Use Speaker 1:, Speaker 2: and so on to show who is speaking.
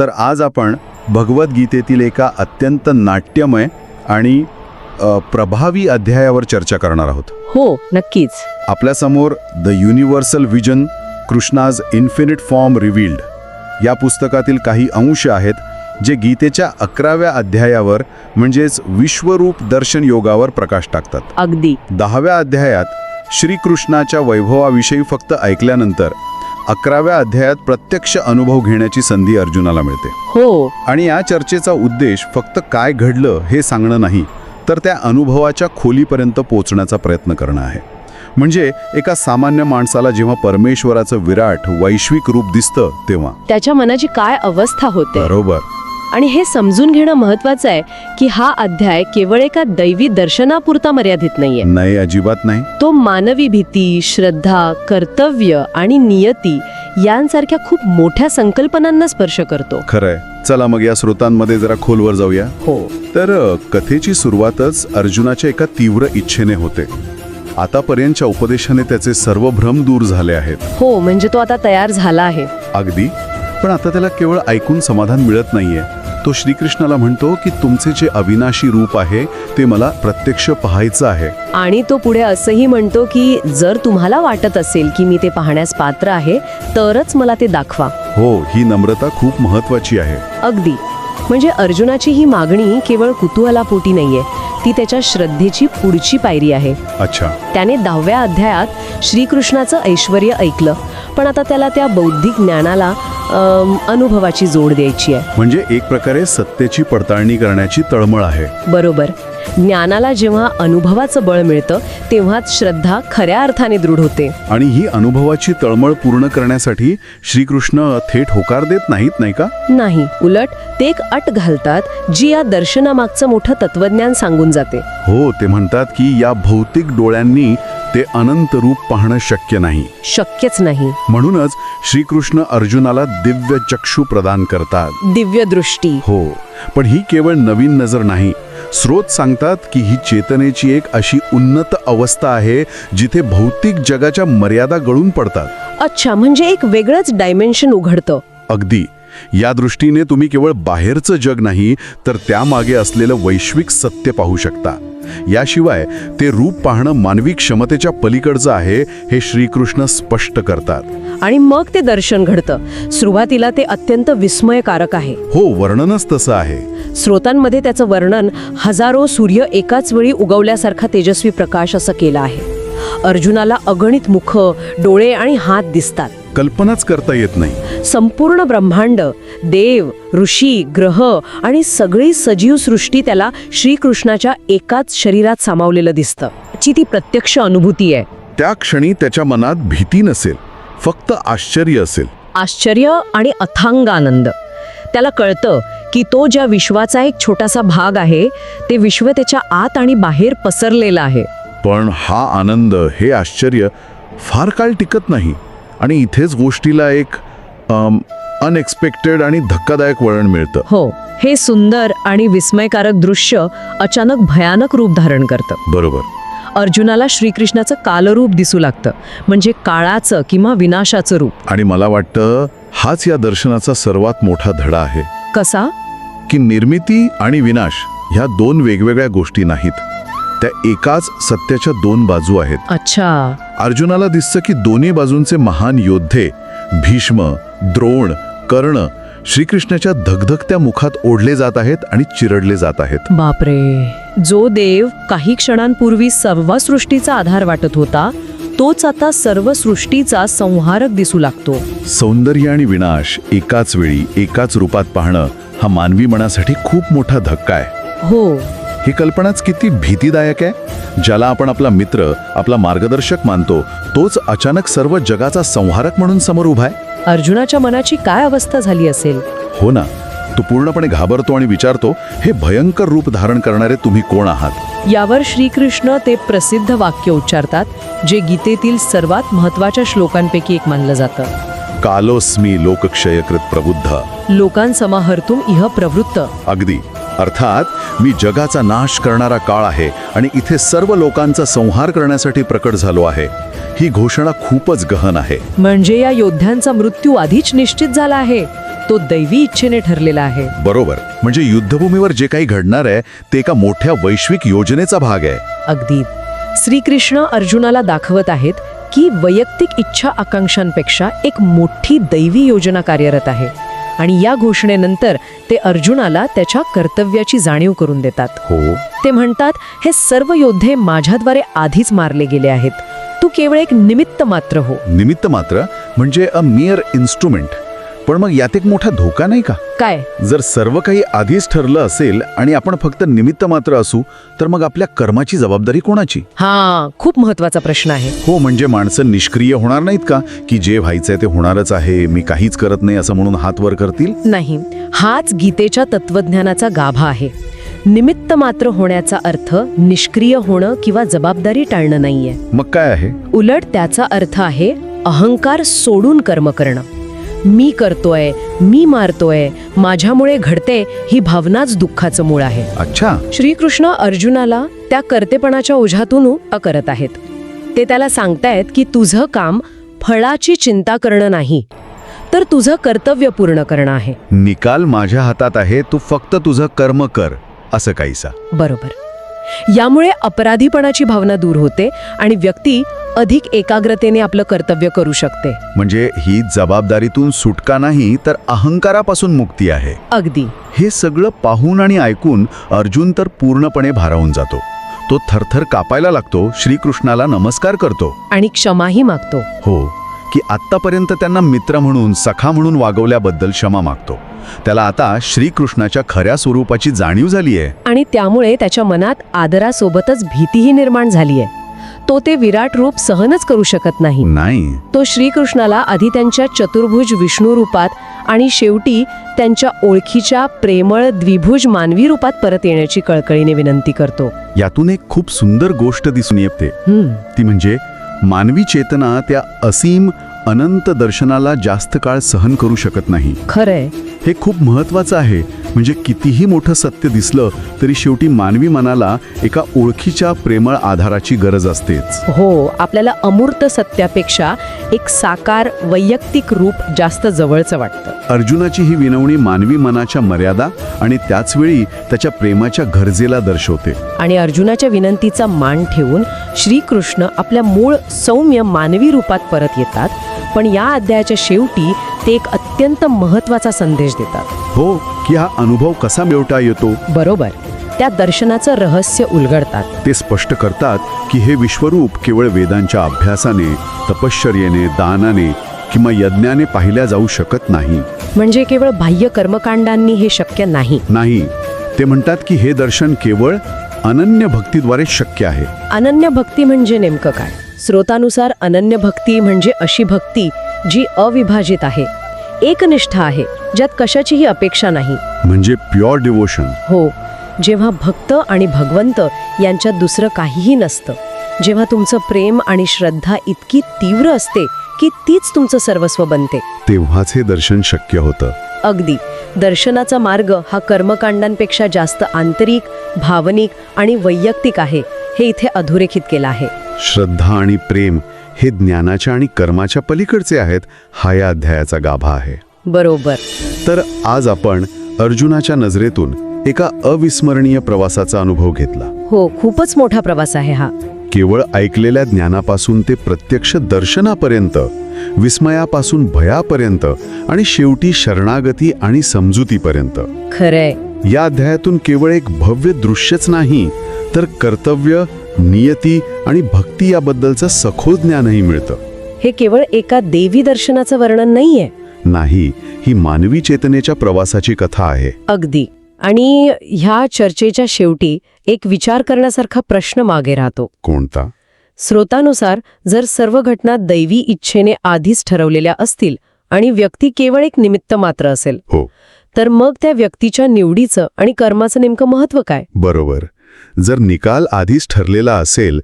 Speaker 1: तर आज आपण भगवद्गीतेतील एका अत्यंत नाट्यमय आणि प्रभावी अध्यायावर चर्चा करणार आहोत.
Speaker 2: हो, नक्कीच.
Speaker 1: आपल्यासमोर the universal vision, Krishna's infinite form revealed या पुस्तकातील काही अंश आहेत जे गीतेच्या 11व्या अध्यायावर म्हणजेच विश्वरूप दर्शन योगावर प्रकाश टाकतात.
Speaker 2: अगदी.
Speaker 1: 10व्या अध्यायात श्रीकृष्णाच्या वैभवाविषयी फक्त ऐकल्यानंतर 11व्या अध्यायात प्रत्यक्ष अनुभव घेण्याची संधी अर्जुनाला मिळते.
Speaker 2: हो.
Speaker 1: आणि या चर्चेचा उद्देश फक्त काय घडलं हे सांगणं नाही, तर त्या अनुभवाच्या खोलीपर्यंत पोहोचण्याचा प्रयत्न करणं आहे. म्हणजे एका सामान्य माणसाला जेव्हा परमेश्वराचं विराट वैश्विक रूप दिसतं तेव्हा
Speaker 2: त्याच्या मनाची काय अवस्था होते.
Speaker 1: बरोबर.
Speaker 2: आणि हे समजून घेणं महत्वाचं आहे की हा अध्याय केवळ एका दैवी दर्शनापुरता मर्यादित नाहीये.
Speaker 1: नाही, अजिबात नाही.
Speaker 2: तो मानवी भीती, श्रद्धा, कर्तव्य आणि नियती यांसारख्या खूप मोठ्या संकल्पनांना स्पर्श करतो.
Speaker 1: खरंय. चला मग या स्रोतांमध्ये जरा खोलवर जाऊया.
Speaker 2: हो.
Speaker 1: तर कथेची सुरुवातच अर्जुनाच्या एका तीव्र इच्छेने होते. आतापर्यंतच्या उपदेशाने त्याचे सर्व भ्रम दूर झाले आहेत.
Speaker 2: हो, म्हणजे तो आता तयार झाला आहे.
Speaker 1: अगदी. पण आता त्याला केवळ ऐकून समाधान मिळत नाहीये. तो श्रीकृष्णाला म्हणतो की तुमचे जे अविनाशी रूप आहे ते मला प्रत्यक्ष पाहायचं आहे.
Speaker 2: आणि तो पुढे असंही म्हणतो की जर तुम्हाला वाटत असेल की मी ते पाहण्यास पात्र आहे तरच मला ते दाखवा.
Speaker 1: हो, ही नम्रता खूप महत्वाची आहे.
Speaker 2: अगदी. म्हणजे अर्जुनाची ही मागणी केवळ कुतूहलापोटी नाहीये, ती त्याच्या श्रद्धेची पुढची पायरी आहे.
Speaker 1: अच्छा.
Speaker 2: त्याने 10व्या अध्यायात श्रीकृष्णाचं ऐश्वर्य ऐकलं, पण आता त्याला त्या बौद्धिक ज्ञानाला अनुभवाची जोड द्यायची आहे.
Speaker 1: म्हणजे एक प्रकारे सत्तेची पडताळणी करण्याची तळमळ आहे.
Speaker 2: बरोबर. ज्ञानाला जेव्हा अनुभवाचं बळ मिळतं तेव्हाच श्रद्धा खऱ्या अर्थाने दृढ होते.
Speaker 1: आणि ही अनुभवाची तळमळ पूर्ण करण्यासाठी श्रीकृष्ण थेट होकार देत नाहीत, नाही का?
Speaker 2: नाही, उलट ते एक अट घालतात जी या दर्शनामागचं मोठं तत्वज्ञान सांगून जाते.
Speaker 1: हो, ते म्हणतात की या भौतिक डोळ्यांनी ते अनंत रूप पाहणं शक्य नाही.
Speaker 2: शक्यच नाही.
Speaker 1: म्हणूनच श्रीकृष्ण अर्जुनाला दिव्य चक्षु प्रदान करतात.
Speaker 2: दिव्य दृष्टी.
Speaker 1: हो, पण ही केवळ नवीन नजर नाही. स्रोत सांगतात की ही चेतनेची एक अशी उन्नत अवस्था आहे जिथे भौतिक जगाच्या मर्यादा गळून पडतात.
Speaker 2: अच्छा, म्हणजे एक वेगळंच डायमेन्शन उघडतं.
Speaker 1: अगदी. या दृष्टीने तुम्ही केवळ बाहेरचं जग नाही तर त्यामागे असलेलं वैश्विक सत्य पाहू शकता. याशिवाय ते रूप पाहणं मानवी क्षमतेच्या पलीकडचं आहे हे श्रीकृष्ण स्पष्ट करतात.
Speaker 2: आणि मग ते दर्शन घडतं. सुरुवातीला ते अत्यंत विस्मयकारक आहे.
Speaker 1: हो, वर्णनच तसं आहे.
Speaker 2: स्रोतांमध्ये त्याचं वर्णन हजारो सूर्य एकाच वेळी उगवल्यासारखा तेजस्वी प्रकाश असं केलं आहे. अर्जुनाला अगणित मुख, डोळे आणि हात दिसतात.
Speaker 1: कल्पनाच करता येत नाही.
Speaker 2: संपूर्ण ब्रह्मांड, देव, ऋषी, ग्रह आणि सगळी सजीव सृष्टी त्याला श्रीकृष्णाच्या एकाच शरीरात सामावलेलं दिसतं. ची ती प्रत्यक्ष अनुभूती आहे.
Speaker 1: त्या क्षणी त्याच्या मनात भीती नसेल, फक्त आश्चर्य असेल.
Speaker 2: आश्चर्य आणि अथांग आनंद. त्याला कळतं की तो ज्या विश्वाचा एक छोटासा भाग आहे ते विश्व त्याच्या आत आणि बाहेर पसरलेलं आहे.
Speaker 1: पण हा आनंद, हे आश्चर्य फार काळ टिकत नाही. आणि इथेच गोष्टीला एक अनएक्सपेक्टेड आणि धक्कादायक वळण मिळतं.
Speaker 2: हो, हे सुंदर आणि विस्मयकारक दृश्य अचानक भयानक रूप धारण करतं.
Speaker 1: बरोबर.
Speaker 2: अर्जुनाला श्रीकृष्णाचं कालरूप दिसू लागतं, म्हणजे काळाचं किंवा विनाशाचं रूप.
Speaker 1: आणि मला वाटतं हाच या दर्शनाचा सर्वात मोठा धडा आहे.
Speaker 2: कसा?
Speaker 1: की निर्मिती आणि विनाश ह्या दोन वेगवेगळ्या गोष्टी नाहीत, त्या एकाच सत्याच्या दोन बाजू आहेत.
Speaker 2: अच्छा.
Speaker 1: अर्जुनाला दिसतं की दोन्ही बाजूंचे महान योद्धे भीष्म, द्रोण, कर्ण श्रीकृष्णाच्या धगधगत्या मुखात ओढले जात आहेत आणि चिरडले जात आहेत.
Speaker 2: बापरे. जो देव काही क्षणांपूर्वी सर्व सृष्टीचा आधार वाटत होता तोच आता सर्व सृष्टीचा संहारक दिसू लागतो.
Speaker 1: सौंदर्य आणि विनाश एकाच वेळी एकाच रूपात पाहणं हा मानवी मनासाठी खूप मोठा धक्का आहे.
Speaker 2: हो.
Speaker 1: ही कल्पनाच किती भीतीदायक आहे. ज्याला आपण आपला मित्र, आपला मार्गदर्शक मानतो, तोच अचानक सर्व जगाचा संहारक म्हणून समोर उभा आहे.
Speaker 2: अर्जुनाच्या मनाची काय अवस्था झाली असेल.
Speaker 1: हो ना. तो पूर्णपणे घाबरतो आणि विचारतो, हे भयंकर रूप धारण करणारे तुम्ही कोण आहात?
Speaker 2: यावर श्रीकृष्ण ते प्रसिद्ध वाक्य उच्चारतात जे गीतेतील सर्वात महत्वाच्या श्लोकांपैकी एक मानलं जातं.
Speaker 1: कालोस्मी लोकक्षयकृत प्रबुद्ध
Speaker 2: लोकांसमाहर्तुम इह प्रवृत्त.
Speaker 1: अगदी. अर्थात मी जगाचा नाश करणारा काळ आहे आणि इथे सर्व लोकांचा संहार करण्यासाठी प्रकट झालो आहे. ही घोषणा खूपच गहन आहे.
Speaker 2: म्हणजे या योद्ध्यांचा मृत्यू आधीच निश्चित झाला आहे. तो दैवी इच्छेने ठरलेला आहे.
Speaker 1: बरोबर. म्हणजे युद्धभूमीवर जे काही घडणार आहे ते एका मोठ्या वैश्विक योजनेचा भाग आहे.
Speaker 2: अगदी. श्रीकृष्ण अर्जुनाला दाखवत आहेत की वैयक्तिक इच्छा आकांक्षांपेक्षा एक मोठी दैवी योजना कार्यरत आहे. आणि या घोषणेनंतर ते अर्जुनाला त्याच्या कर्तव्याची जाणीव करून देतात.
Speaker 1: हो.
Speaker 2: ते म्हणतात, हे सर्व योद्धे माझ्याद्वारे आधीच मारले गेले आहेत. तू केवळ एक निमित्त मात्र हो.
Speaker 1: निमित्त मात्र म्हणजे अ मिअर इन्स्ट्रुमेंट. पण मग यात एक मोठा धोका नाही का?
Speaker 2: काय?
Speaker 1: जर सर्व काही आधीच ठरलं असेल आणि आपण फक्त निमित्त मात्र असू तर मग आपल्या कर्माची जबाबदारी कोणाची?
Speaker 2: हा, खूप महत्वाचा प्रश्न आहे.
Speaker 1: हो, म्हणजे माणसं निष्क्रिय होणार नाहीत का, की जे व्हायचंय ते होणारच आहे, मी काहीच करत नाही असं म्हणून हात वर करतील?
Speaker 2: नाही, हाच गीतेच्या तत्वज्ञानाचा गाभा आहे. निमित्त मात्र होण्याचा अर्थ निष्क्रिय होणं किंवा जबाबदारी टाळणं नाहीये.
Speaker 1: मग काय आहे?
Speaker 2: उलट त्याचा अर्थ आहे अहंकार सोडून कर्म करणं. मी करतोय, मी मारतोय, माझ्यामुळे घडते ही भावनाच दुःखाचं मूळ आहे.
Speaker 1: अच्छा.
Speaker 2: श्रीकृष्ण अर्जुनाला त्या कर्तेपणाच्या ओझ्यातून मुक्त करत आहेत. ते त्याला सांगतायत की तुझं काम फळाची चिंता करणं नाही, तर तुझं कर्तव्य पूर्ण करणं आहे.
Speaker 1: निकाल माझ्या हातात आहे, तू फक्त तुझं कर्म कर, असं काहीसा.
Speaker 2: बरोबर. यामुळे अपराधीपणाची भावना दूर होते आणि व्यक्ती अधिक एकाग्रतेने आपलं कर्तव्य करू शकते.
Speaker 1: म्हणजे ही जबाबदारीतून सुटका नाही, तर अहंकारापासून मुक्ती आहे.
Speaker 2: अगदी.
Speaker 1: हे सगळं पाहून आणि ऐकून अर्जुन तर पूर्णपणे भारावून जातो. तो थरथर कापायला लागतो, श्रीकृष्णाला नमस्कार करतो
Speaker 2: आणि क्षमाही मागतो.
Speaker 1: हो, की आत्तापर्यंत त्यांना मित्र म्हणून, सखा म्हणून वागवल्याबद्दल क्षमा मागतो. त्याला आता श्रीकृष्णाच्या खऱ्या स्वरूपाची जाणीव झाली आहे.
Speaker 2: आणि त्यामुळे त्याच्या मनात आदरासोबतच भीतीही निर्माण झाली आहे. तो ते विराट रूप सहनच करू शकत नाही. तो श्रीकृष्णाला आधी त्यांच्या चतुर्भुज विष्णू रूपात आणि शेवटी त्यांच्या ओळखीच्या प्रेमळ द्विभुज मानवी रूपात परत येण्याची कळकळीने विनंती करतो.
Speaker 1: यातून एक खूप सुंदर गोष्ट दिसून येते. ती म्हणजे मानवी चेतना त्या असीम अनंत दर्शनाला जास्त काळ सहन करू शकत नाही.
Speaker 2: खरंय.
Speaker 1: हे खूप महत्वाचं आहे. म्हणजे कितीही मोठं सत्य दिसलं तरी शेवटी मानवी मनाला एका ओळखीच्या प्रेमळ आधाराची गरज असतेच.
Speaker 2: हो, आपल्याला अमूर्त सत्यापेक्षा एक साकार वैयक्तिक रूप जास्त जवळचं वाटतं.
Speaker 1: अर्जुनाची ही विनवणी मानवी मनाच्या मर्यादा आणि त्याचवेळी त्याच्या प्रेमाच्या गरजेला दर्शवते.
Speaker 2: आणि अर्जुनाच्या विनंतीचा मान ठेवून श्रीकृष्ण आपल्या मूळ सौम्य मानवी रूपात परत येतात. पण या अध्यायाच्या शेवटी ते एक अत्यंत महत्वाचा संदेश देतात.
Speaker 1: हो, की हा अनुभव कसा मिळवता येतो.
Speaker 2: बरोबर. त्या दर्शनाचं रहस्य उलगडतात.
Speaker 1: ते स्पष्ट करतात की हे विश्वरूप केवळ वेदांच्या अभ्यासाने, तपश्चर्येने, दानाने किंवा यज्ञाने पाहिल्या जाऊ शकत नाही.
Speaker 2: म्हणजे केवळ बाह्य कर्मकांडांनी हे शक्य नाही.
Speaker 1: ते म्हणतात की हे दर्शन केवळ अनन्य भक्तीद्वारे शक्य आहे.
Speaker 2: अनन्य भक्ती म्हणजे नेमकं काय? स्रोतानुसार अनन्य भक्ती म्हणजे अशी भक्ती जी अविभाजित आहे, एकनिष्ठा आहे, ज्यात कशाचीही अपेक्षा नाही.
Speaker 1: म्हणजे प्युअर डिवोशन.
Speaker 2: हो, जेव्हा भक्त आणि भगवंत यांच्यात दुसरं काहीही नसतं. जेव्हा तुमचं प्रेम आणि श्रद्धा इतकी तीव्र असते की तीच तुमचं सर्वस्व बनते,
Speaker 1: तेव्हाच हे दर्शन शक्य होतं.
Speaker 2: अगदी. दर्शनाचा मार्ग हा कर्मकांडांपेक्षा जास्त आंतरिक, भावनिक आणि वैयक्तिक आहे, हे इथे अधोरेखित केलं आहे.
Speaker 1: श्रद्धा आणि प्रेम हे ज्ञानाच्या आणि कर्माच्या पलीकडचे आहेत, हा या अध्यायाचा गाभा आहे.
Speaker 2: बरोबर.
Speaker 1: तर आज आपण अर्जुनाच्या नजरेतून एका अविस्मरणीय प्रवासाचा अनुभव घेतला.
Speaker 2: हो, खूपच मोठा प्रवास आहे हा.
Speaker 1: केवळ ऐकलेल्या ज्ञानापासून ते प्रत्यक्ष दर्शनापर्यंत, विस्मयापासून भयापर्यंत आणि शेवटी शरणागती आणि समजुतीपर्यंत.
Speaker 2: खरंय.
Speaker 1: या अध्यायातून केवळ एक भव्य दृश्यच नाही, तर कर्तव्य, नियती आणि भक्ती याबद्दलचं सखोल ज्ञानही मिळतं.
Speaker 2: हे केवळ एका देवी दर्शनाचं वर्णन नाहीये.
Speaker 1: नाही, ही मानवी चेतनेच्या प्रवासाची कथा आहे.
Speaker 2: अगदी. आणि ह्या चर्चेच्या शेवटी एक विचार करण्यासारखा प्रश्न मागे राहतो.
Speaker 1: कोणता?
Speaker 2: स्रोतानुसार जर सर्व घटना दैवी इच्छेने आधीच ठरवलेल्या असतील आणि व्यक्ती केवळ एक निमित्त मात्र असेल,
Speaker 1: हो,
Speaker 2: तर मग त्या व्यक्तीच्या निवडीचं आणि कर्माचं नेमकं महत्त्व काय?
Speaker 1: बरोबर. जर निकाल आधीच ठरलेला असेल